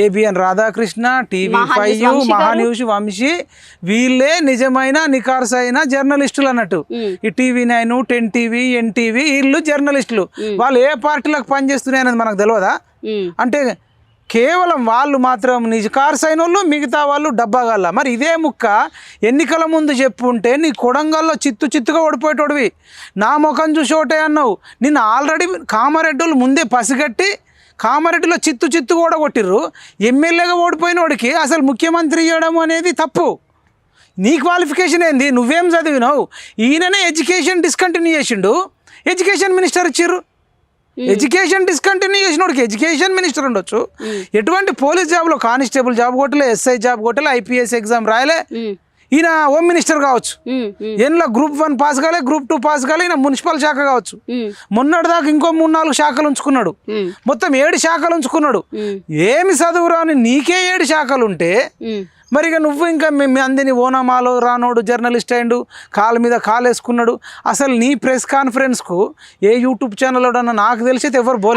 ABN Radhakrishna, TV5, Maha News, Vamsi వీళ్ళే నిజమైన నికార్సైన జర్నలిస్టులు అన్నట్టు. ఈ TV9, 10TV, NTV వీళ్ళు జర్నలిస్టులు. వాళ్ళు ఏ పార్టీలకు పనిచేస్తున్నాయి అనేది మనకు తెలియదా? అంటే కేవలం వాళ్ళు మాత్రం నిజకార్సైన వాళ్ళు, మిగతా వాళ్ళు డబ్బాగల్లా. మరి ఇదే ముక్క ఎన్నికల ముందు చెప్పుంటే నీ కొడంగల్లో చిత్తుగా ఓడిపోయేటోడివి. నా ముఖం చూసి ఓటే అన్నావు. నిన్ను ఆల్రెడీ కామారెడ్డిలు ముందే పసిగట్టి కామారెడ్డిలో చిత్తు కూడా కొట్టిర్రు. ఎమ్మెల్యేగా ఓడిపోయినోడికి అసలు ముఖ్యమంత్రి ఇవ్వడం అనేది తప్పు. నీ క్వాలిఫికేషన్ ఏంది? నువ్వేం చదివినావు? ఈయననే ఎడ్యుకేషన్ డిస్కంటిన్యూ చేసిండు. ఎడ్యుకేషన్ మినిస్టర్ ఇచ్చిర్రు. ఎడ్యుకేషన్ డిస్కంటిన్యూ చేసినోడికి ఎడ్యుకేషన్ మినిస్టర్ ఉండొచ్చు. ఎటువంటి పోలీస్ జాబ్లో కానిస్టేబుల్ జాబ్ కొట్టలే, SI జాబ్ కొట్టలే, IPS ఎగ్జామ్ రాయలే, ఈయన హోమ్ మినిస్టర్ కావచ్చు. ఈయనలో Group 1 పాస్ కాలే, Group 2 పాస్ కాలే, ఈయన మున్సిపల్ శాఖ కావచ్చు. మొన్నటి దాకా ఇంకో 3-4 శాఖలు ఉంచుకున్నాడు. మొత్తం 7 శాఖలు ఉంచుకున్నాడు. ఏమి చదువురాని నీకే 7 శాఖలు ఉంటే మరి ఇక నువ్వు ఇంకా అందిని ఓనామాలో రానోడు జర్నలిస్ట్ అయిండు, కాలు మీద కాలు వేసుకున్నాడు. అసలు నీ ప్రెస్ కాన్ఫరెన్స్కు ఏ యూట్యూబ్ ఛానల్ నాకు తెలిసి అయితే ఎవరు పోలేదు.